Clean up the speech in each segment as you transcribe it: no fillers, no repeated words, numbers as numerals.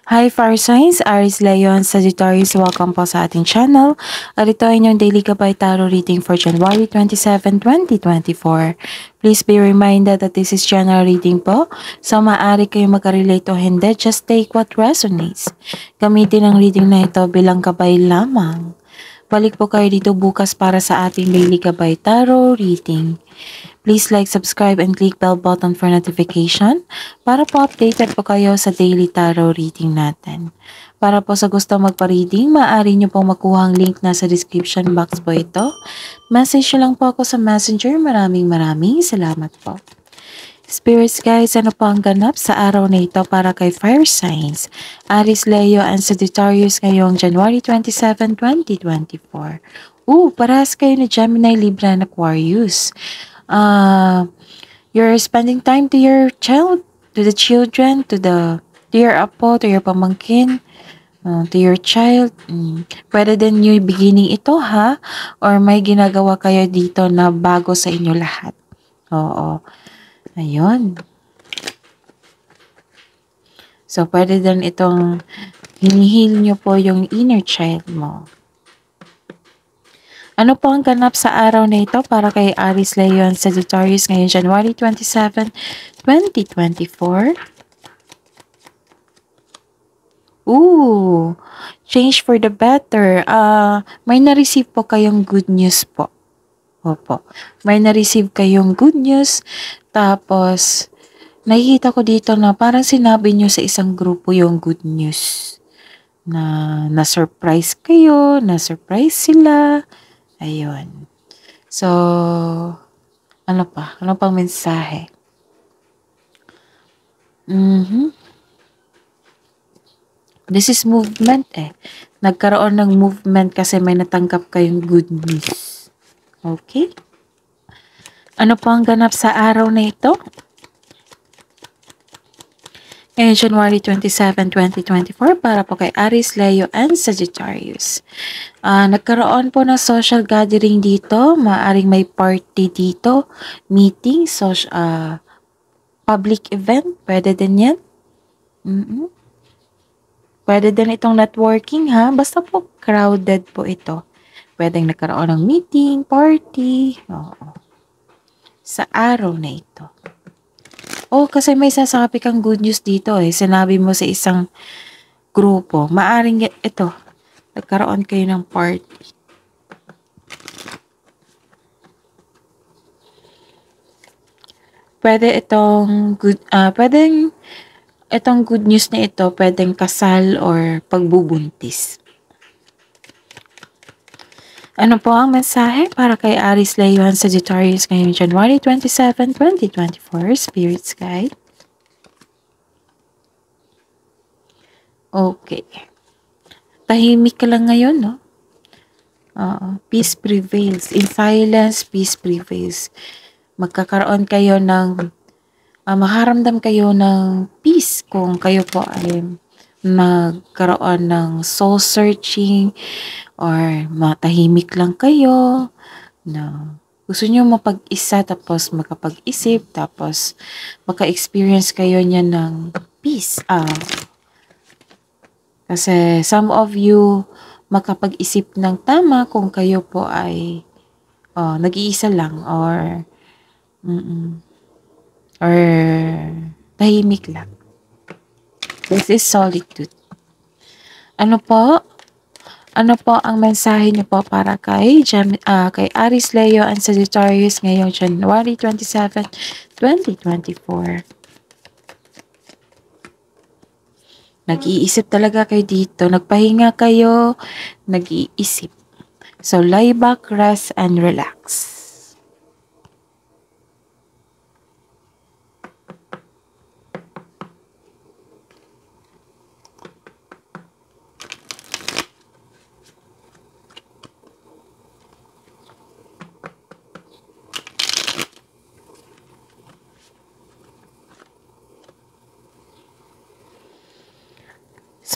Hi Fire Signs, Aries Leon, Sagittarius, welcome po sa ating channel. At ito ay inyong daily gabay tarot reading for January 27, 2024. Please be reminded that this is general reading po. So maaari kayo makarelate o hindi, just take what resonates. Gamitin ang reading na ito bilang gabay lamang. Balik po kayo dito bukas para sa ating daily gabay tarot reading. Please like, subscribe, and click bell button for notification para po updated po kayo sa daily tarot reading natin. Para po sa gusto magpa-reading, maaari nyo pong makuha ang link na sa description box po ito. Message nyo lang po ako sa messenger. Maraming salamat po. Spirits guys, ano po ang ganap sa araw na ito para kay Fire Signs, Aries, Leo, and Sagittarius ngayong January 27, 2024. Parehas kayo na Gemini, Libra, and Aquarius. You're spending time to your child, to the children, to your apo, to your pamangkin, to your child. Pwede din new beginning ito ha, or may ginagawa kayo dito na bago sa inyo lahat. Oo. Ayun. So, pwede din itong hinihil nyo po yung inner child mo. Ano po ang ganap sa araw na ito para kay Aries, Leo, and Sagittarius ngayon January 27, 2024? Change for the better. May na-receive po kayong good news po. Opo. May na-receive kayong good news. Tapos, nakikita ko dito na parang sinabi nyo sa isang grupo yung good news. Na-surprise kayo, na-surprise sila. Ayun. So, ano pa? Ano pang mensahe? This is movement eh. Nagkaroon ng movement kasi may natanggap kayong good news. Okay? Ano po ang ganap sa araw na ito? Ngayon, January 27, 2024, para po kay Aries, Leo, and Sagittarius. Nagkaroon po ng social gathering dito. Maaring may party dito. Meeting, public event. Pwede din yan. Pwede din itong networking ha. Basta po crowded po ito. Pwedeng nagkaroon ng meeting, party. Oo. Sa araw na ito. Kasi may sasabi kang good news dito eh. Sinabi mo sa isang grupo. Maaring ito. Nagkaroon kayo ng party. Pwede itong good news na ito, pwedeng kasal or pagbubuntis. Ano po ang mensahe para kay Aries, Leo, and Sagittarius ngayong January 27, 2024, Spirits Guide? Okay. Tahimik ka lang ngayon, no? Peace prevails. In silence, peace prevails. Magkakaroon kayo ng, makaramdam kayo ng peace kung kayo po ay nagkaroon ng soul searching or matahimik lang kayo na gusto nyo mapag-isa tapos makapag-isip tapos maka-experience kayo niya ng peace. Kasi some of you makapag-isip ng tama kung kayo po ay nag-iisa lang or tahimik lang. This is solitude. Ano po ang mensahe niyo po para kay Aries, Leo, and Sagittarius ngayong January 27, 2024? Nag-iisip talaga kayo dito. Nagpahinga kayo, nag-iisip. So, lie back, rest, and relax.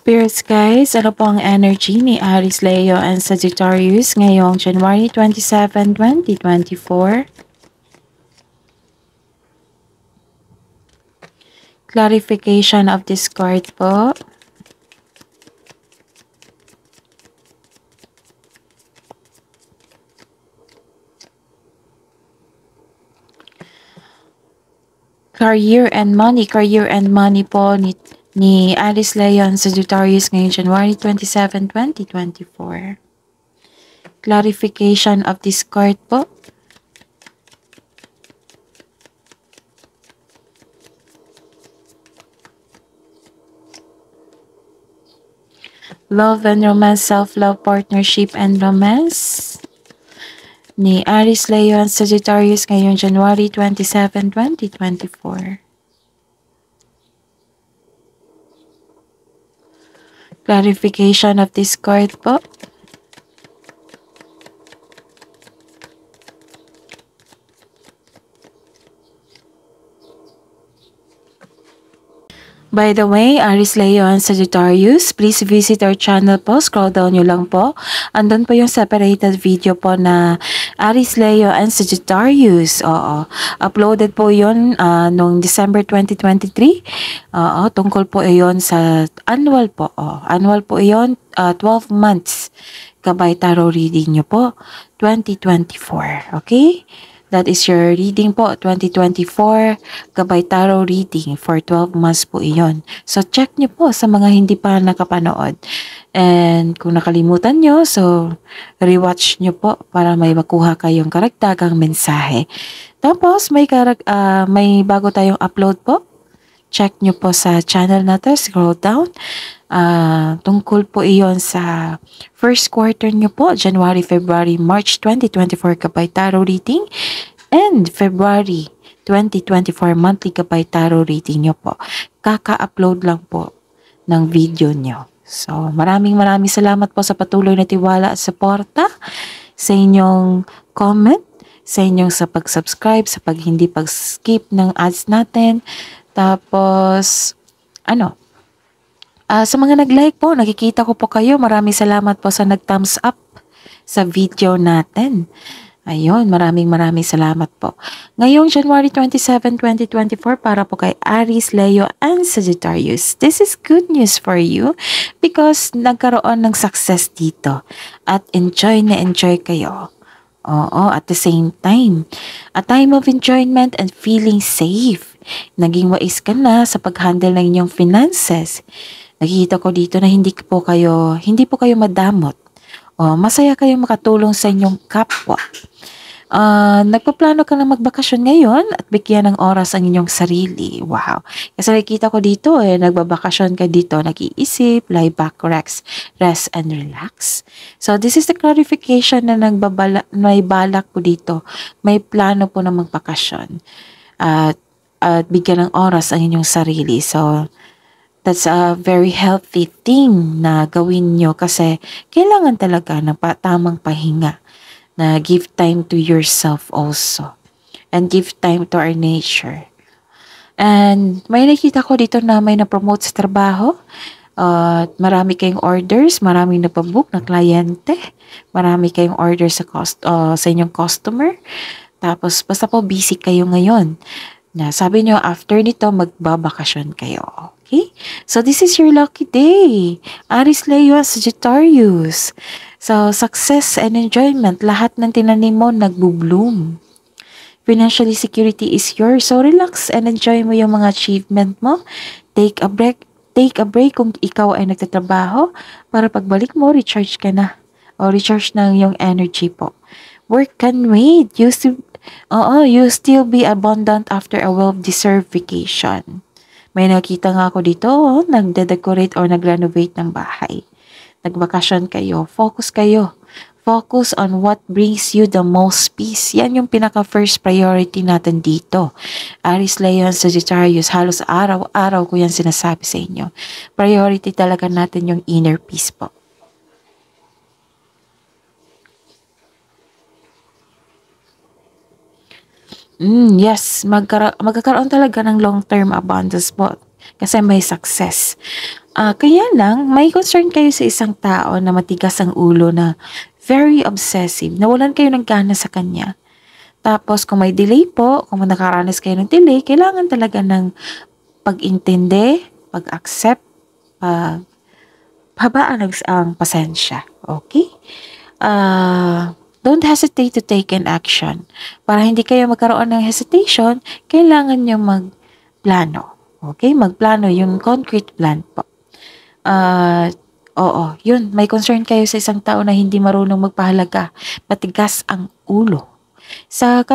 Spirits guys, ano po ang energy ni Aries, Leo, and Sagittarius ngayong January 27, 2024? Clarification of this card po. Career and money po ni Aries Leon Sagittarius ngayong January 27, 2024. Clarification of this card po. Love and romance, self-love, partnership, and romance ni Aries Leon Sagittarius ngayong January 27, 2024. Clarification of this card po. By the way, Aries Leon Sagittarius, please visit our channel po. Scroll down nyo lang po. Andun po yung separated video po na Aries Leo and Sagittarius. Oo. Uploaded po yun noong December 2023. Oo. Tungkol po yun sa annual po. Annual po yun, 12 months. Gabay tarot reading nyo po, 2024. Okay? That is your reading po, 2024, Gabay Tarot reading for 12 months po iyon. So, check nyo po sa mga hindi pa nakapanood. And kung nakalimutan nyo, so, rewatch nyo po para may makuha kayong karagdagang mensahe. Tapos, may bago tayong upload po. Check nyo po sa channel natin, scroll down. Tungkol po iyon sa first quarter nyo po, January, February, March 2024 Gabay Tarot reading and February 2024 monthly Gabay Tarot reading nyo po. Kaka-upload lang po ng video nyo. So, maraming salamat po sa patuloy na tiwala at suporta, sa inyong comment, sa inyong sa pag-subscribe, sa hindi pag-skip ng ads natin. Tapos, sa mga nag-like po, nakikita ko po kayo. Maraming salamat po sa nag-thumbs up sa video natin. Ayun, maraming salamat po. Ngayong January 27, 2024, para po kay Aries, Leo, and Sagittarius. This is good news for you because nagkaroon ng success dito. At enjoy kayo. Oo, at the same time, a time of enjoyment and feeling safe. Naging wais ka na sa pag-handle ng inyong finances. Nakikita ko dito na hindi po kayo madamot. O, masaya kayong makatulong sa inyong kapwa. Nagpaplano ka na magbakasyon ngayon at bigyan ng oras ang inyong sarili. Wow. Kasi nakikita ko dito nagbabakasyon ka dito, nag-iisip, lie back, rest and relax. So this is the clarification na may balak po dito. May plano po na magbakasyon. At bigyan ng oras ang inyong sarili. So that's a very healthy thing na gawin nyo kasi kailangan talaga ng tamang pahinga. Na give time to yourself also. And give time to our nature. And may nakita ko dito na may na-promote sa trabaho. Marami kayong orders, maraming napabook na kliyente. Marami kayong orders sa inyong customer. Tapos basta po busy kayo ngayon. Na sabi nyo after nito magbabakasyon kayo. Okay? So this is your lucky day. Aries, Leo, Sagittarius. So, success and enjoyment, lahat ng tinanim mo nagbo-bloom. Financially, security is yours. So, relax and enjoy mo yung mga achievement mo. Take a break kung ikaw ay nagtatrabaho para pagbalik mo, recharge ka na. O recharge ng yung energy po. Work can wait. You still be abundant after a well-deserved vacation. May nakita nga ako dito, nagde-decorate or nag-renovate ng bahay. Nagbakasyon kayo, focus kayo. Focus on what brings you the most peace. Yan yung pinaka-first priority natin dito. Aries, Leo, Sagittarius, halos araw-araw ko yan sinasabi sa inyo. Priority talaga natin yung inner peace po. Yes, magkakaroon talaga ng long-term abundance po. Kasi may success. Kaya lang, may concern kayo sa isang tao na matigas ang ulo na very obsessive. Nawalan kayo ng gana sa kanya. Tapos, kung may delay po, kung nakaranas kayo ng delay, kailangan talaga ng pag-intindi, pag-accept, habaan ang pasensya. Okay? Don't hesitate to take an action. Para hindi kayo magkaroon ng hesitation, kailangan nyo magplano. Okay? Magplano, yung concrete plan po. Oo, yun. May concern kayo sa isang tao na hindi marunong magpahalaga. Matigas ang ulo. Sa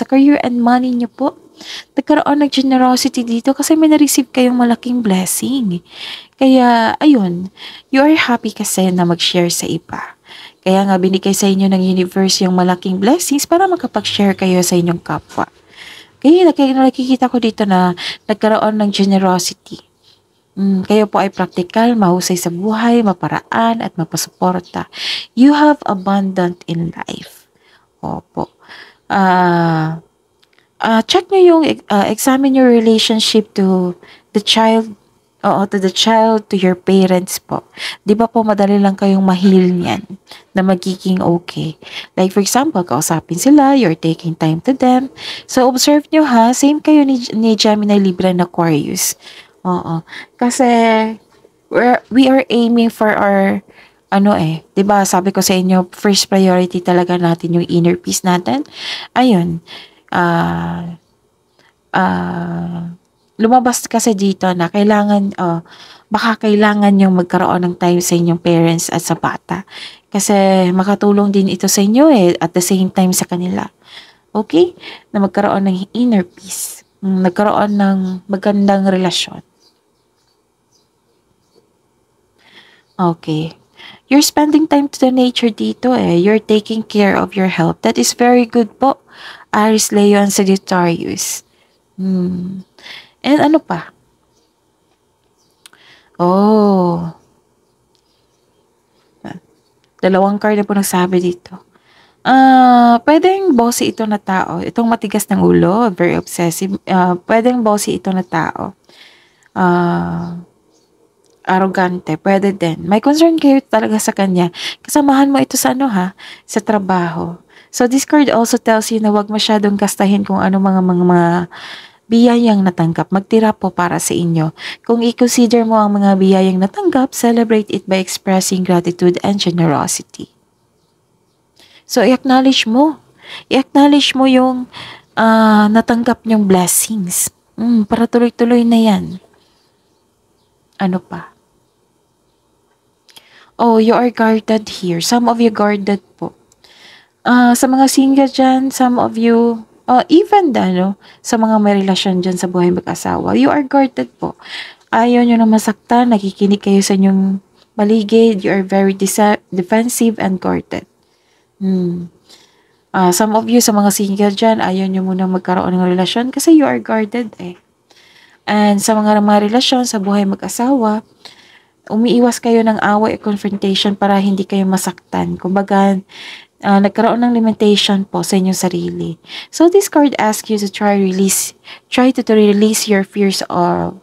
career and money niyo po, nagkaroon ng generosity dito kasi may na-receive kayong malaking blessing. Kaya, ayun, you are happy kasi na mag-share sa iba. Kaya nga binigay sa inyo ng universe yung malaking blessings para makapag-share kayo sa inyong kapwa. Kaya nakikita ko dito na nagkaroon ng generosity. Kayo po ay praktikal, mahusay sa buhay, maparaan at mapasuporta. You have abundant in life. Opo. Check nyo yung, examine your relationship to the child, to the child, to your parents po. Di ba po madali lang kayong ma-heal niyan na magiging okay. Like for example, kausapin sila, you're taking time to them. So observe nyo ha, same kayo ni Gemini, Libra, and Aquarius. Kasi we are aiming for our 'di ba? Sabi ko sa inyo, first priority talaga natin yung inner peace natin. Ayun. Lumabas kasi dito na baka kailangan yung magkaroon ng time sa inyong parents at sa bata. Kasi makatulong din ito sa inyo at the same time sa kanila. Okay? Na magkaroon ng inner peace. Nagkaroon ng magandang relasyon. Okay. You're spending time to the nature dito You're taking care of your health. That is very good po. Aries, Leo, and Sagittarius. And ano pa? Dalawang card na po nagsabi dito. Pwedeng bossy ito na tao. Itong matigas ng ulo, very obsessive. Pwedeng bossy ito na tao. Arrogante, pwede din. May concern kayo talaga sa kanya. Kasamahan mo ito sa sa trabaho. So this card also tells you na wag masyadong kastahin kung ano mga biyayang natanggap. Magtira po para sa inyo. Kung i-consider mo ang mga biyayang natanggap, celebrate it by expressing gratitude and generosity. So i-acknowledge mo. I-acknowledge mo yung natanggap nyong blessings. Para tuloy-tuloy na yan. Ano pa? You are guarded here. Some of you guarded po. Sa mga single dyan, some of you, even sa mga may relasyon dyan sa buhay mag-asawa, you are guarded po. Ayaw nyo na masaktan, nakikinig kayo sa inyong paligid, you are very defensive and guarded. Some of you sa mga single dyan, ayaw nyo muna magkaroon ng relasyon kasi you are guarded And sa mga relasyon sa buhay mag-asawa, umiiwas kayo ng away o confrontation para hindi kayo masaktan. Kumbaga, nagkaroon ng limitation po sa inyong sarili. So this card asks you to try to release your fears of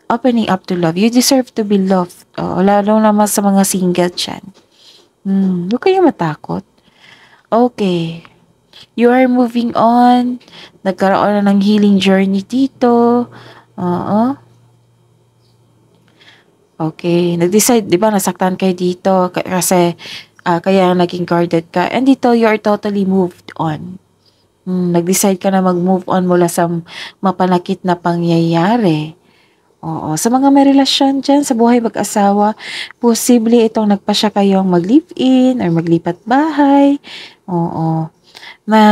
opening up to love. You deserve to be loved. Lalo naman sa mga single dyan. Huwag kayo matakot. Okay. You are moving on. Nagkaroon na ng healing journey dito. Okay. Nag-decide, di ba, nasaktan kayo dito kasi kaya naging guarded ka. And dito, you are totally moved on. Nag-decide ka na mag-move on mula sa mapanakit na pangyayari. Sa mga may relasyon dyan, sa buhay mag-asawa, posible itong nagpasya kayong mag-live-in or maglipat bahay.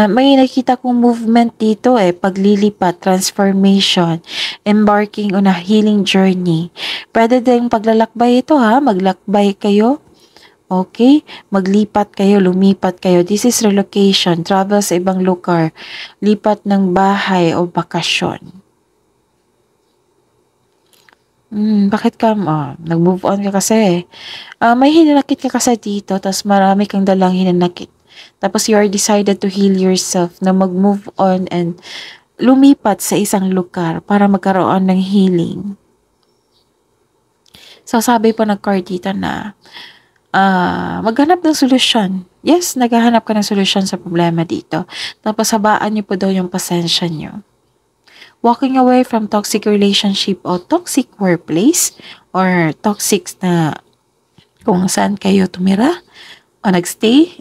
May nakita kong movement dito paglilipat, transformation, embarking on a healing journey. Pwede din paglalakbay ito maglakbay kayo. Okay? Maglipat kayo, lumipat kayo. This is relocation, travel sa ibang lugar, lipat ng bahay o bakasyon. Bakit ka, nag-move on ka kasi may hinanakit ka kasi dito, tapos marami kang dalang hinanakit. Tapos you are decided to heal yourself na mag-move on and lumipat sa isang lugar para magkaroon ng healing. So sabi po ng card dito na maghanap ng solusyon. Yes, naghahanap ka ng solusyon sa problema dito. Tapos habaan niyo po daw yung pasensya niyo. Walking away from toxic relationship o toxic workplace or toxic na kung saan kayo tumira o nagstay,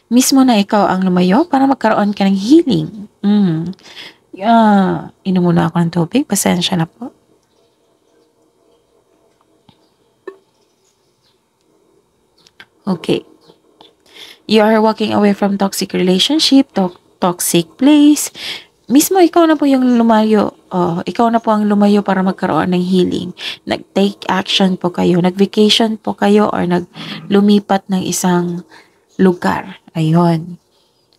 mismo na ikaw ang lumayo para magkaroon ka ng healing. Inom muna ako ng tubig. Pasensya na po. Okay. You are walking away from toxic relationship, toxic place. Mismo ikaw na po yung lumayo. Ikaw na po ang lumayo para magkaroon ng healing. Nag-take action po kayo. Nag-vacation po kayo or lumipat ng isang lugar. Ayun.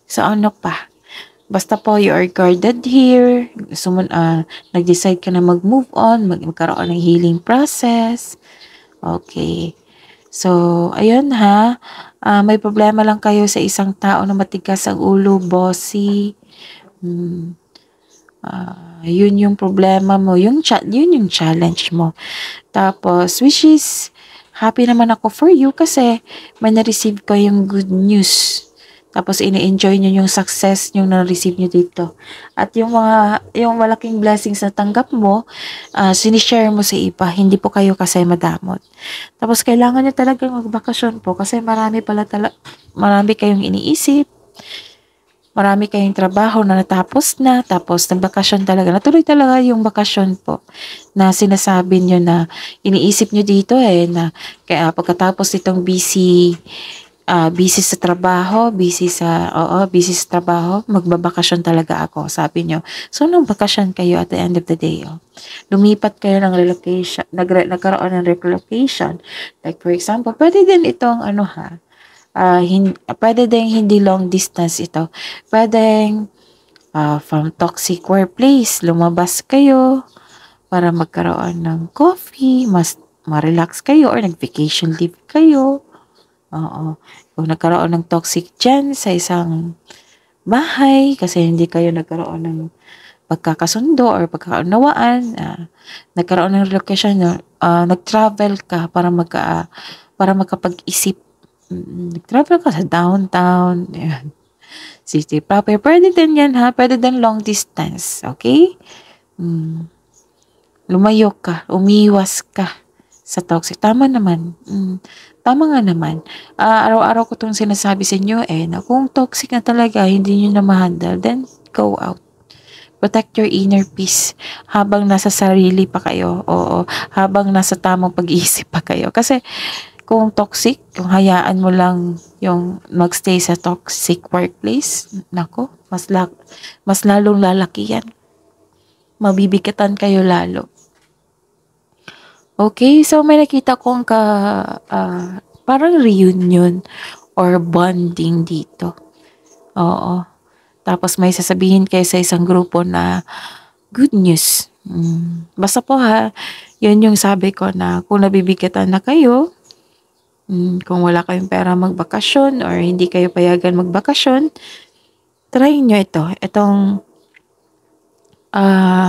So ano pa? Basta po you are guarded here. Nag-decide ka na mag-move on, magkaroon ng healing process. Okay. So, ayun ha. May problema lang kayo sa isang tao na matigas ang ulo, bossy. Yun yung problema mo. Yun yung challenge mo. Tapos, which is, happy naman ako for you kasi may na-receive ko yung good news. Tapos, ini-enjoy nyo yung success yung na-receive nyo dito. At yung malaking blessings na tanggap mo, sinishare mo sa iba. Hindi po kayo kasi madamot. Tapos, kailangan nyo talagang magbakasyon po kasi marami kayong iniisip. Marami kayong trabaho na natapos na. Tapos, nagbakasyon talaga. Natuloy talaga yung bakasyon po na sinasabi nyo na iniisip nyo dito na kaya pagkatapos itong busy sa trabaho, busy sa trabaho, magbabakasyon talaga ako, sabi nyo. So, nung bakasyon kayo at the end of the day, lumipat kayo ng relocation, nagkaroon ng relocation. Like, for example, pwede din itong, pwede din hindi long distance ito. Pwedeng, from toxic workplace, lumabas kayo para magkaroon ng coffee, ma-relax kayo, or nag-vacation leave kayo. Oo. Kung nagkaroon ng toxic dyan sa isang bahay kasi hindi kayo nagkaroon ng pagkakasundo or pagkakaunawaan, nagkaroon ng relocation, nag-travel ka para makapag-isip. Nag-travel ka sa downtown, city proper. Pwede din yan ha, pwede din long distance, okay? Lumayo ka, umiwas ka sa toxic. Tama naman. Tama nga naman. Araw-araw ko itong sinasabi sa inyo na kung toxic na talaga, hindi nyo na ma-handle, then go out. Protect your inner peace habang nasa sarili pa kayo. Oo, habang nasa tamang pag-iisip pa kayo. Kasi kung toxic, kung hayaan mo lang yung magstay sa toxic workplace, nako, mas lalong lalaki yan. Mabibigatan kayo lalo. Okay, so may nakita kong parang reunion or bonding dito. Oo. Tapos may sasabihin kayo sa isang grupo na good news. Basta po ha, yun yung sabi ko na kung nabibigatan na kayo, kung wala kayong pera magbakasyon or hindi kayo payagan magbakasyon, try nyo ito. Itong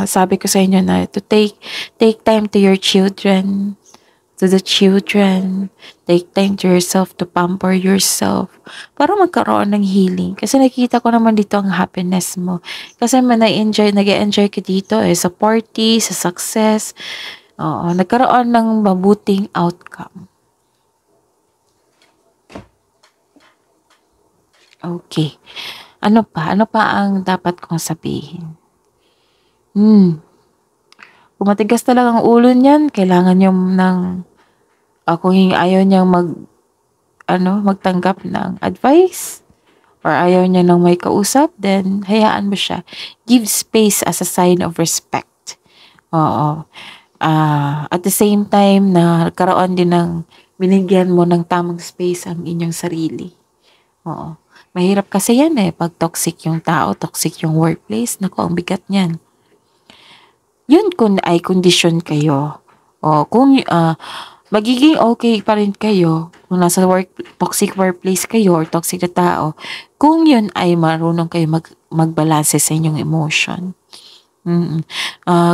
sabi ko sa inyo na to take time to your children, to the children, take time to yourself to pamper yourself para magkaroon ng healing. Kasi nakikita ko naman dito ang happiness mo. Kasi nag-enjoy ka dito sa party, sa success. Oo, nagkaroon ng mabuting outcome. Okay. Ano pa? Ano pa ang dapat kong sabihin? Kung matigas talaga ang ulo niyan, kailangan niyo kung ayaw niyang magtanggap ng advice or ayaw niya nang may kausap, then hayaan mo siya. Give space as a sign of respect. Oo. At the same time na karoon din ng binigyan mo ng tamang space ang inyong sarili. Oo. Mahirap kasi yan pag toxic yung tao, toxic yung workplace. Naku, ang bigat niyan. Yun kung ay condition kayo. O kung magiging okay pa rin kayo kung nasa toxic workplace kayo or toxic na tao, kung yun ay marunong kayo magbalanse sa inyong emotion.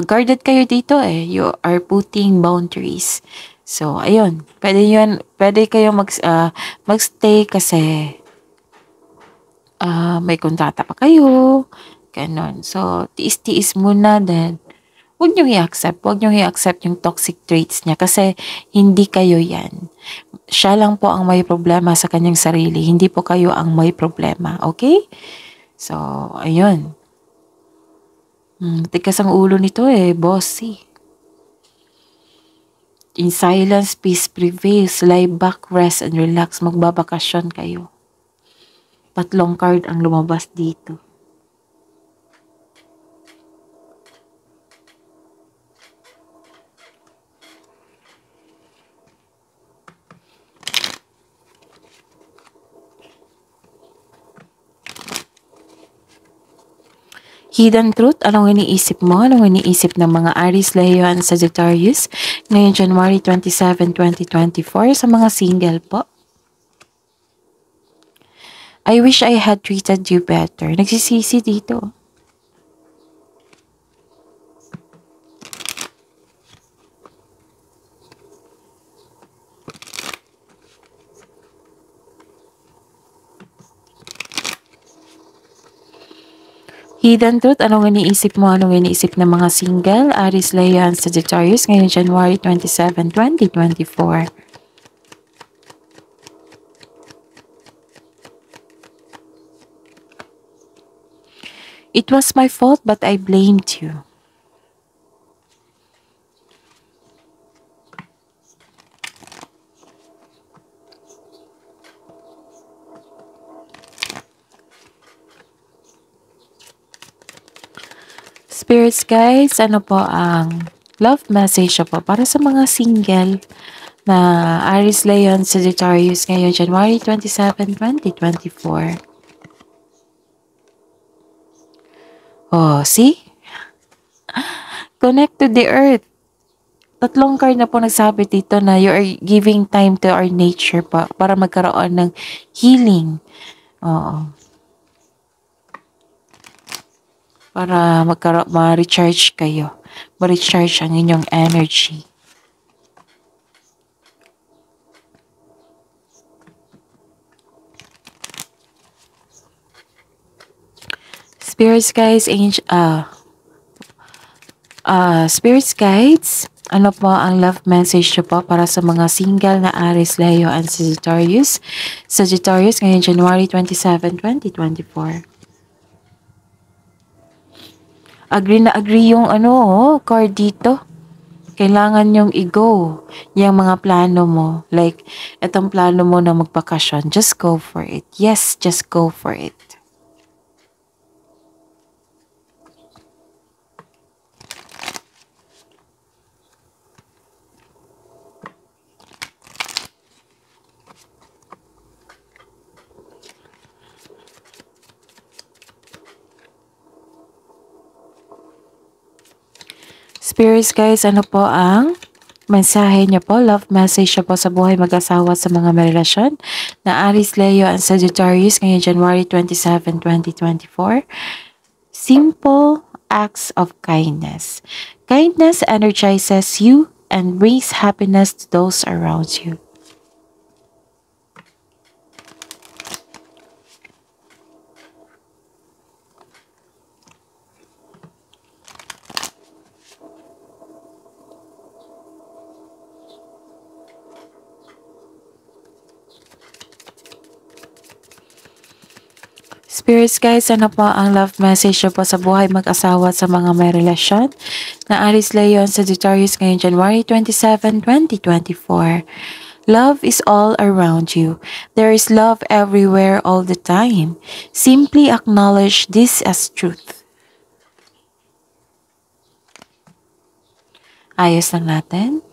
Guarded kayo dito you are putting boundaries. So, ayun. Pwede kayo magstay kasi may kontrata pa kayo. Ganon. So, tiis-tiis muna then huwag niyong i-accept yung toxic traits niya kasi hindi kayo yan. Siya lang po ang may problema sa kanyang sarili, hindi po kayo ang may problema, okay? So, ayun. Tigas ang ulo nito bossy. In silence, peace prevails. Lie back, rest, and relax. Magbabakasyon kayo. 3 card ang lumabas dito. Hidden truth, anong iniisip mo? Anong iniisip ng mga Aries, Leo, and Sagittarius ngayong January 27, 2024 sa mga single po? I wish I had treated you better. Nagsisisi dito. Hidden truth, anong iniisip mo? Anong iniisip ng mga single, Aries, Leo, and Sagittarius ngayong January 27, 2024? It was my fault, but I blamed you. Spirits guys, ano po ang love message po para sa mga single na Aries, Leo, and Sagittarius ngayong January 27, 2024? Oh, see? Connect to the earth. 3 card na po nagsabi dito na you are giving time to our nature pa para magkaroon ng healing. Oo. Para ma-recharge kayo. Ma-recharge ang inyong energy. Spirits guys, Spirits guides, ano po ang love message nyo po para sa mga single na Aries, Leo, and Sagittarius? Sagittarius ngayong January 27, 2024. Agree na agree yung card dito. Kailangan yung i-go yung mga plano mo. Like, etong plano mo na magbakasyon, just go for it. Yes, just go for it. Spirits guys, ano po ang mensahe niyo po, love message niyo po sa buhay mag-asawa sa mga may relasyon na Aries, Leo, and Sagittarius ngayong January 27, 2024? Simple acts of kindness. Kindness energizes you and brings happiness to those around you. Spirits guys, ano po ang love message nyo po sa buhay mag-asawa sa mga may relasyon na Aries, Leo, and Sagittarius ngayong January 27, 2024? Love is all around you. There is love everywhere all the time. Simply acknowledge this as truth. Ayos lang natin.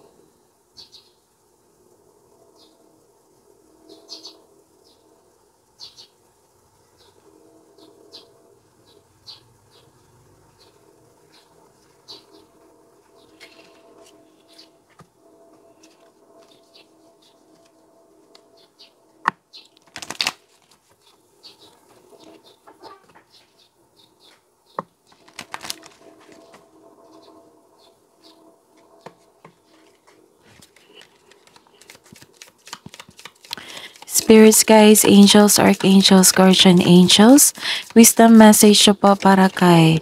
Spirits guys, angels, archangels, guardian angels, wisdom message nyo po para kay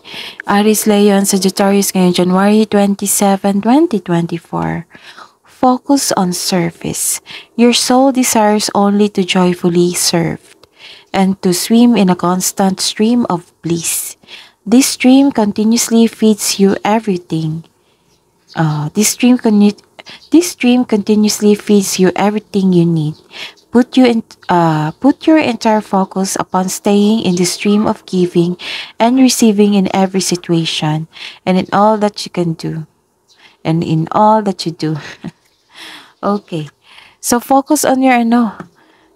Aries, Leo, and Sagittarius ngayong January 27, 2024. Focus on service. Your soul desires only to joyfully serve and to swim in a constant stream of bliss. This stream continuously feeds you everything. This stream continuously feeds you everything you need. Put your entire focus upon staying in the stream of giving and receiving in every situation and in all that you can do and in all that you do. Okay. So focus on your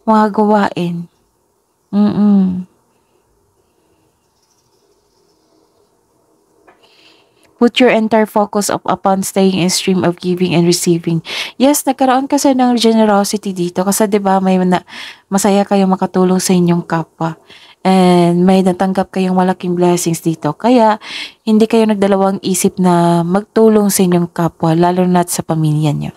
mga gawain. Mm. Put your entire focus upon staying in stream of giving and receiving. Yes, nagkaroon kasi ng generosity dito kasi 'di ba masaya kayong makatulong sa inyong kapwa. And may natanggap kayong malaking blessings dito. Kaya hindi kayo nagdalawang isip na magtulong sa inyong kapwa lalo na sa pamilya niyo.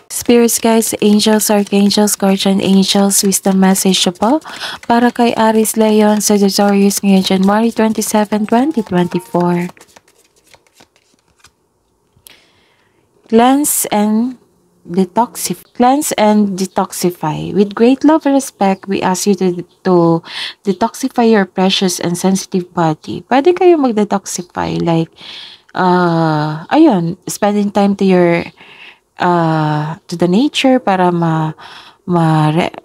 Spirits, guides, angels, archangels, guardian angels, wisdom message po para kay Aries Leon Sagittarius ngayon January 27, 2024. Cleanse and detoxify. With great love and respect, we ask you to detoxify your precious and sensitive body. Pwede kayo mag-detoxify like ayun, spending time to the nature para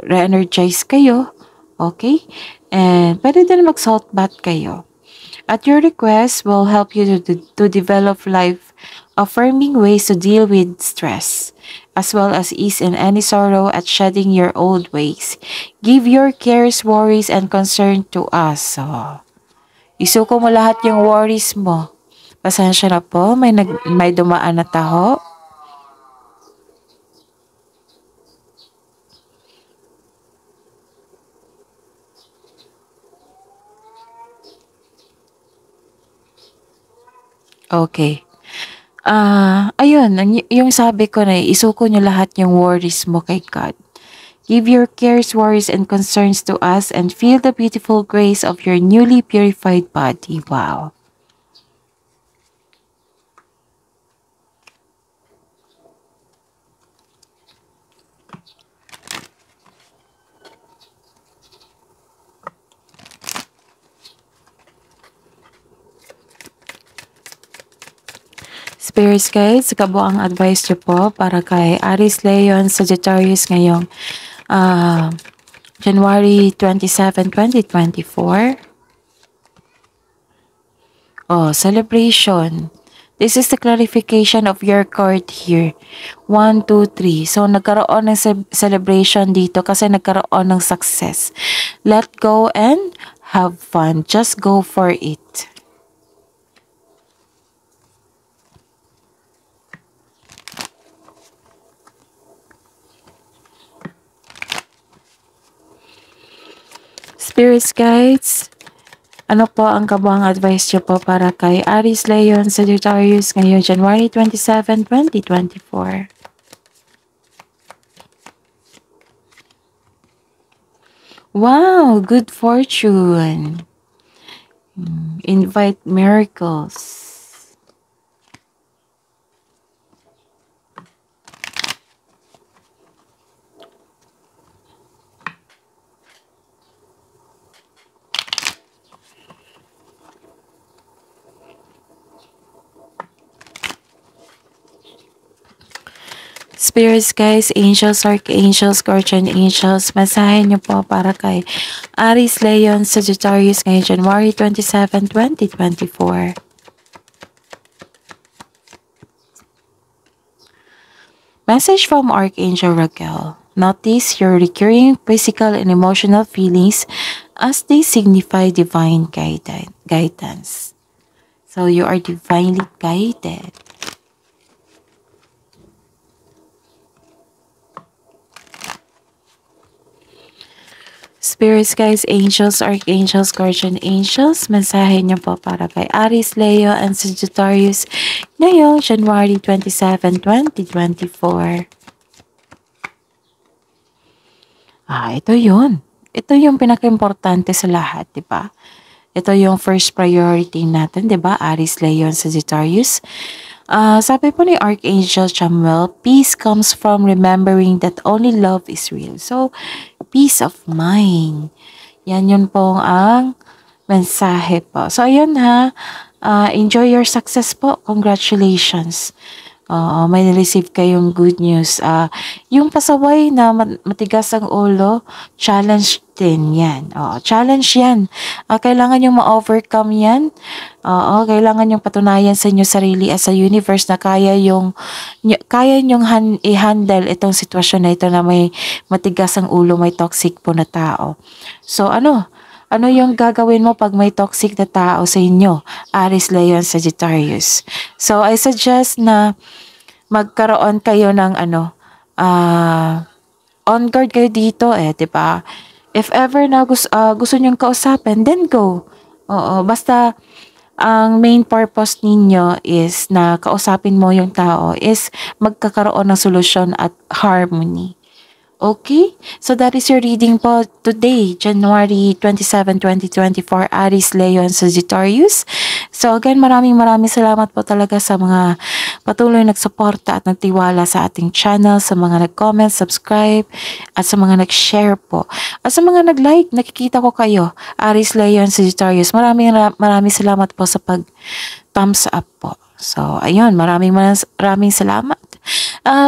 re-energize kayo. Okay? And pwede din mag-salt bath kayo. At your request will help you to develop life-affirming ways to deal with stress, as well as ease in any sorrow at shedding your old ways. Give your cares, worries, and concern to us. So, isuko mo lahat yung worries mo. Pasensya na po, may dumaan na taho. Okay. Ayun, yung sabi ko na isuko nyo lahat yung worries mo kay God. Give your cares, worries, and concerns to us and feel the beautiful grace of your newly purified body. Wow. Spirits guides, kabuang advice nyo po para kay Aries Leon Sagittarius ngayong January 27, 2024. Celebration. This is the clarification of your card here. 1, 2, 3. So, nagkaroon ng celebration dito kasi nagkaroon ng success. Let go and have fun. Just go for it. Spirits guides, ano po ang kabuang advice nyo po para kay Aries Leon Sagittarius ngayong January 27, 2024? Wow, good fortune. Invite miracles. Spirits guys, angels, archangels, guardian angels, masahin niyo po para kay Aries Leon Sagittarius ngayong January 27, 2024. Message from Archangel Raquel. Notice your recurring physical and emotional feelings as they signify divine guidance. So you are divinely guided. Spirits guys, angels, archangels, guardian angels, mensahe niyo po para kay Aries, Leo, and Sagittarius ngayong January 27, 2024. Ito yun. Ito yung pinaka-importante sa lahat, di ba? Ito yung first priority natin, 'di ba? Aries, Leo, and Sagittarius. Sabi po ni Archangel Chamuel, peace comes from remembering that only love is real. So, peace of mind. Yan yun po ang mensahe po. So, ayun ha. Enjoy your success po. Congratulations. Oo, may receive kayong good news. Yung pasaway na matigas ang ulo, challenge din yan. Oo, challenge yan. Kailangan yung ma-overcome yan. Oo, kailangan yung patunayan sa inyo sarili as a universe na kaya nyong i-handle itong sitwasyon na ito na may matigas ang ulo, may toxic po na tao. So, ano yung gagawin mo pag may toxic na tao sa inyo? Aries, Leo, and Sagittarius. So, I suggest na magkaroon kayo ng on guard kayo dito 'di ba? If ever na gusto niyong kausapin, then go. Oo, basta ang main purpose ninyo is na kausapin mo yung tao is magkakaroon ng solusyon at harmony. Okay? So that is your reading po today, January 27, 2024, Aries, Leo, and Sagittarius. So again, maraming salamat po talaga sa mga patuloy nagsuporta at nagtiwala sa ating channel, sa mga nag-comment, subscribe, at sa mga nag-share po. At sa mga nag-like, nakikita ko kayo, Aries, Leo, and Sagittarius. Maraming salamat po sa pag-thumbs up po. So, ayun, maraming salamat.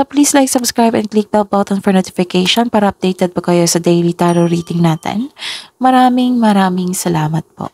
Please like, subscribe, and click bell button for notification para updated po kayo sa daily tarot reading natin. Maraming salamat po.